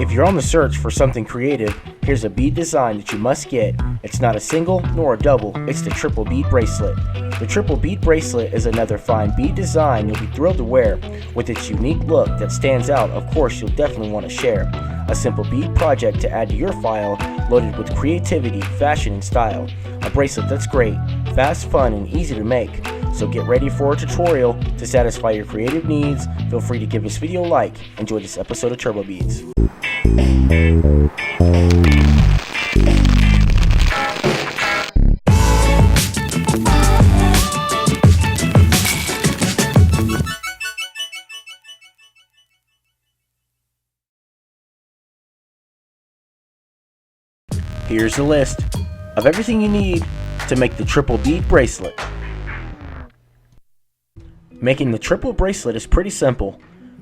If you're on the search for something creative, here's a bead design that you must get. It's not a single nor a double, it's the Triple Bead Bracelet. The Triple Bead Bracelet is another fine bead design you'll be thrilled to wear. With its unique look that stands out, of course you'll definitely want to share. A simple bead project to add to your file, loaded with creativity, fashion, and style. A bracelet that's great, fast, fun, and easy to make. So get ready for a tutorial to satisfy your creative needs. Feel free to give this video a like. Enjoy this episode of TurboBeads. Here's the list of everything you need to make the Triple Bead Bracelet. Making the triple bracelet is pretty simple.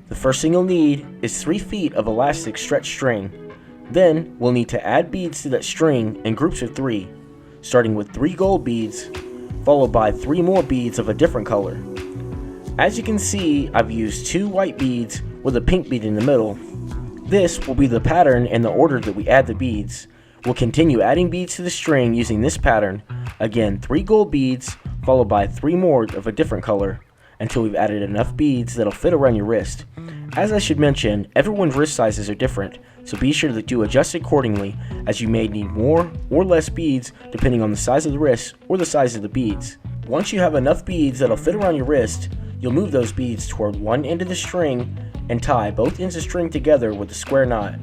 The first thing you'll need is 3 feet of elastic stretch string. Then we'll need to add beads to that string in groups of 3, starting with 3 gold beads, followed by 3 more beads of a different color. As you can see, I've used 2 white beads with a pink bead in the middle. This will be the pattern and the order that we add the beads. We'll continue adding beads to the string using this pattern. Again, 3 gold beads, followed by 3 more of a different color, until we've added enough beads that'll fit around your wrist. As I should mention, everyone's wrist sizes are different, so be sure that you adjust accordingly, as you may need more or less beads depending on the size of the wrist or the size of the beads. Once you have enough beads that'll fit around your wrist, you'll move those beads toward one end of the string and tie both ends of string together with a square knot.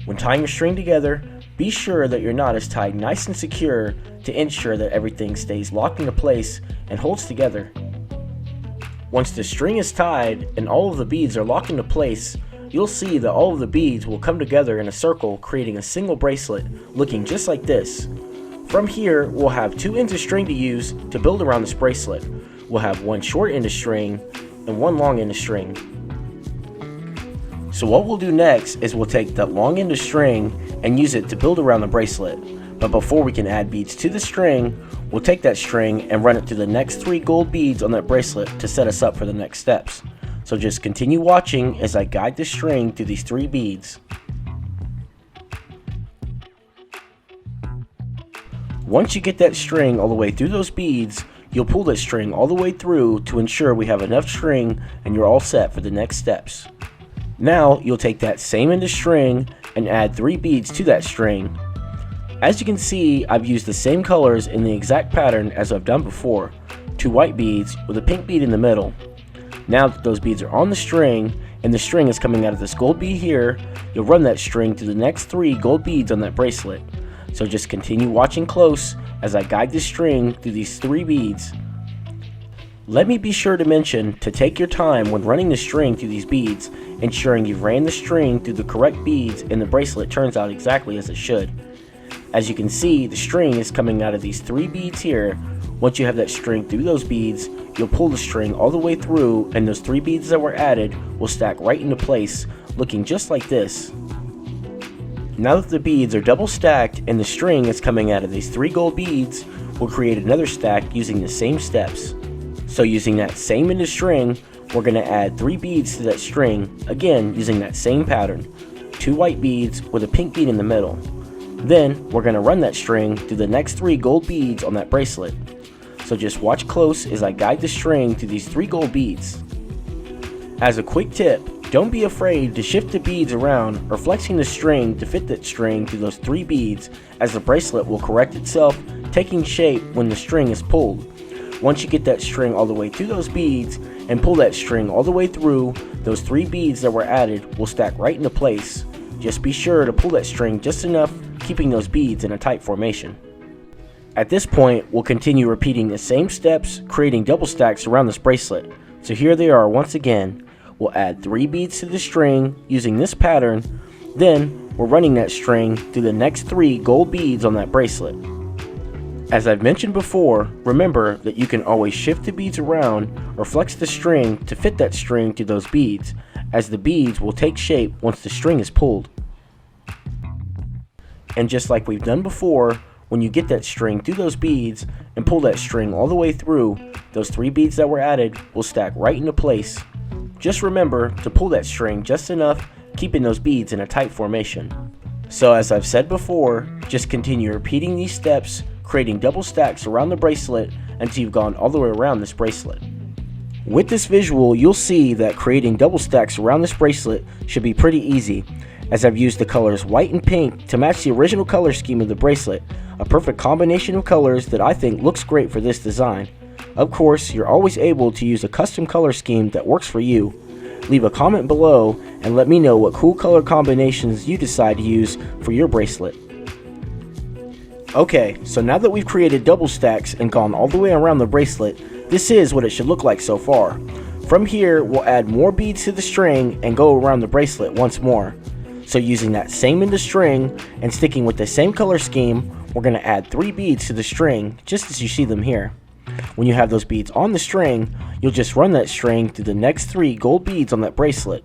When tying your string together, be sure that your knot is tied nice and secure to ensure that everything stays locked into place and holds together. Once the string is tied and all of the beads are locked into place, you'll see that all of the beads will come together in a circle, creating a single bracelet looking just like this. From here, we'll have 2 ends of string to use to build around this bracelet. We'll have 1 short end of string and 1 long end of string. So what we'll do next is we'll take that long end of string and use it to build around the bracelet. But before we can add beads to the string, we'll take that string and run it through the next 3 gold beads on that bracelet to set us up for the next steps. So just continue watching as I guide the string through these 3 beads. Once you get that string all the way through those beads, you'll pull that string all the way through to ensure we have enough string and you're all set for the next steps. Now you'll take that same end of string and add 3 beads to that string. As you can see, I've used the same colors in the exact pattern as I've done before, 2 white beads with a pink bead in the middle. Now that those beads are on the string and the string is coming out of this gold bead here, you'll run that string through the next 3 gold beads on that bracelet. So just continue watching close as I guide the string through these 3 beads. Let me be sure to mention to take your time when running the string through these beads, ensuring you've ran the string through the correct beads and the bracelet turns out exactly as it should. As you can see, the string is coming out of these 3 beads here. Once you have that string through those beads, you'll pull the string all the way through and those 3 beads that were added will stack right into place, looking just like this. Now that the beads are double stacked and the string is coming out of these 3 gold beads, we'll create another stack using the same steps. So using that same end of string, we're going to add 3 beads to that string, again using that same pattern, 2 white beads with a pink bead in the middle. Then we're going to run that string through the next 3 gold beads on that bracelet. So just watch close as I guide the string through these 3 gold beads. As a quick tip, don't be afraid to shift the beads around or flexing the string to fit that string through those 3 beads, as the bracelet will correct itself, taking shape when the string is pulled. Once you get that string all the way through those beads and pull that string all the way through, those 3 beads that were added will stack right into place. Just be sure to pull that string just enough, keeping those beads in a tight formation. At this point, we'll continue repeating the same steps, creating double stacks around this bracelet. So here they are once again. We'll add 3 beads to the string using this pattern, then we're running that string through the next 3 gold beads on that bracelet. As I've mentioned before, remember that you can always shift the beads around or flex the string to fit that string to those beads, as the beads will take shape once the string is pulled. And just like we've done before, when you get that string through those beads and pull that string all the way through, those 3 beads that were added will stack right into place. Just remember to pull that string just enough keeping those beads in a tight formation. So as I've said before, just continue repeating these steps, creating double stacks around the bracelet until you've gone all the way around this bracelet. With this visual, you'll see that creating double stacks around this bracelet should be pretty easy, as I've used the colors white and pink to match the original color scheme of the bracelet, a perfect combination of colors that I think looks great for this design. Of course, you're always able to use a custom color scheme that works for you. Leave a comment below and let me know what cool color combinations you decide to use for your bracelet. Okay, so now that we've created double stacks and gone all the way around the bracelet, this is what it should look like so far. From here, we'll add more beads to the string and go around the bracelet once more. So using that same end of string and sticking with the same color scheme, we're going to add 3 beads to the string, just as you see them here. When you have those beads on the string, you'll just run that string through the next 3 gold beads on that bracelet.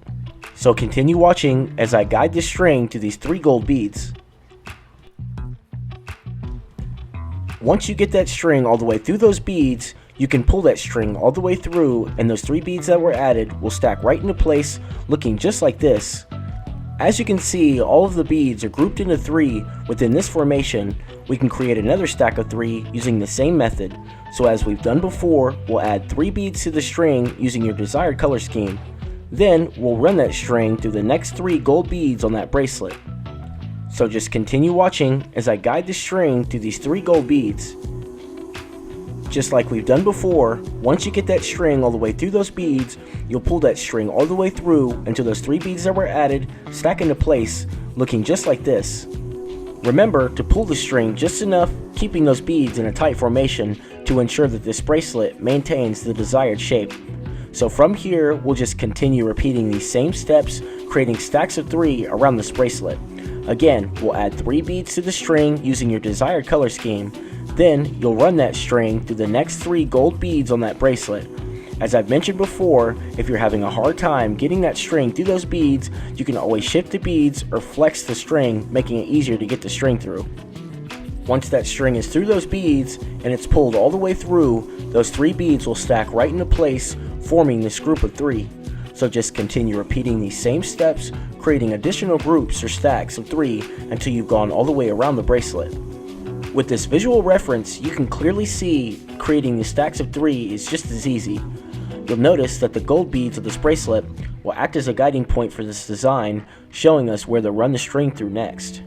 So continue watching as I guide this string to these 3 gold beads. Once you get that string all the way through those beads, you can pull that string all the way through and those 3 beads that were added will stack right into place, looking just like this. As you can see, all of the beads are grouped into 3 within this formation. We can create another stack of 3 using the same method. So as we've done before, we'll add 3 beads to the string using your desired color scheme. Then we'll run that string through the next 3 gold beads on that bracelet. So just continue watching as I guide the string through these 3 gold beads. Just like we've done before, once you get that string all the way through those beads, you'll pull that string all the way through until those 3 beads that were added stack into place, looking just like this. Remember to pull the string just enough, keeping those beads in a tight formation to ensure that this bracelet maintains the desired shape. So from here, we'll just continue repeating these same steps, creating stacks of 3 around this bracelet. Again, we'll add 3 beads to the string using your desired color scheme. Then you'll run that string through the next 3 gold beads on that bracelet. As I've mentioned before, if you're having a hard time getting that string through those beads, you can always shift the beads or flex the string, making it easier to get the string through. Once that string is through those beads and it's pulled all the way through, those 3 beads will stack right into place, forming this group of 3. So just continue repeating these same steps, creating additional groups or stacks of 3 until you've gone all the way around the bracelet. With this visual reference, you can clearly see creating these stacks of 3 is just as easy. You'll notice that the gold beads of this bracelet will act as a guiding point for this design, showing us where to run the string through next.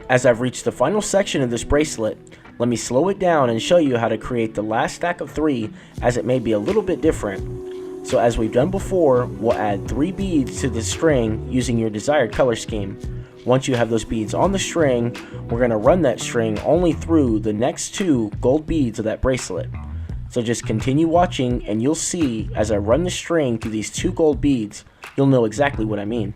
As I've reached the final section of this bracelet, let me slow it down and show you how to create the last stack of 3, as it may be a little bit different. So as we've done before, we'll add 3 beads to the string using your desired color scheme. Once you have those beads on the string, we're going to run that string only through the next 2 gold beads of that bracelet. So just continue watching and you'll see as I run the string through these 2 gold beads, you'll know exactly what I mean.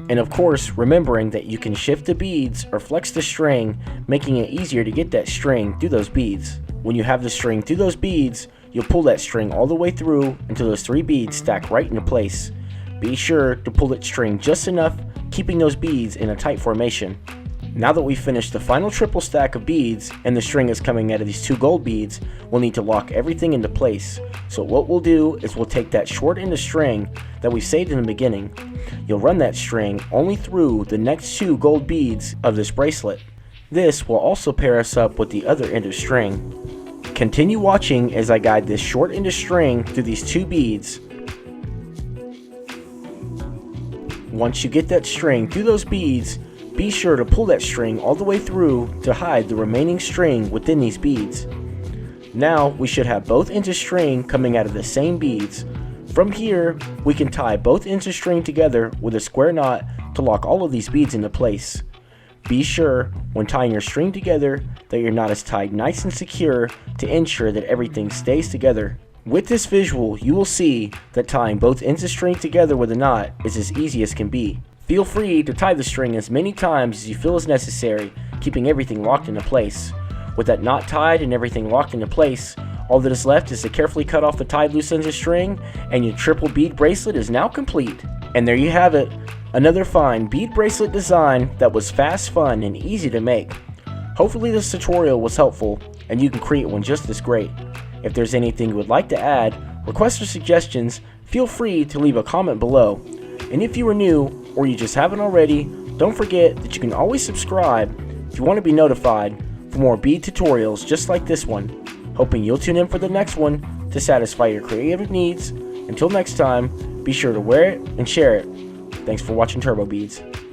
And of course, remembering that you can shift the beads or flex the string, making it easier to get that string through those beads. When you have the string through those beads, you'll pull that string all the way through until those 3 beads stack right into place. Be sure to pull that string just enough, keeping those beads in a tight formation. Now that we've finished the final triple stack of beads and the string is coming out of these 2 gold beads, we'll need to lock everything into place. So what we'll do is we'll take that short end of string that we saved in the beginning. You'll run that string only through the next 2 gold beads of this bracelet. This will also pair us up with the other end of string. Continue watching as I guide this short end of string through these 2 beads. Once you get that string through those beads, be sure to pull that string all the way through to hide the remaining string within these beads. Now we should have both ends of string coming out of the same beads. From here, we can tie both ends of string together with a square knot to lock all of these beads into place. Be sure when tying your string together that your knot is tied nice and secure to ensure that everything stays together. With this visual, you will see that tying both ends of string together with a knot is as easy as can be. Feel free to tie the string as many times as you feel is necessary, keeping everything locked into place. With that knot tied and everything locked into place, all that is left is to carefully cut off the tied loose ends of string, and your triple bead bracelet is now complete. And there you have it, another fine bead bracelet design that was fast, fun, and easy to make. Hopefully this tutorial was helpful, and you can create one just as great. If there's anything you would like to add, requests or suggestions, feel free to leave a comment below. And if you are new, or you just haven't already, don't forget that you can always subscribe if you want to be notified for more bead tutorials just like this one. Hoping you'll tune in for the next one to satisfy your creative needs. Until next time, be sure to wear it and share it. Thanks for watching TurboBeads.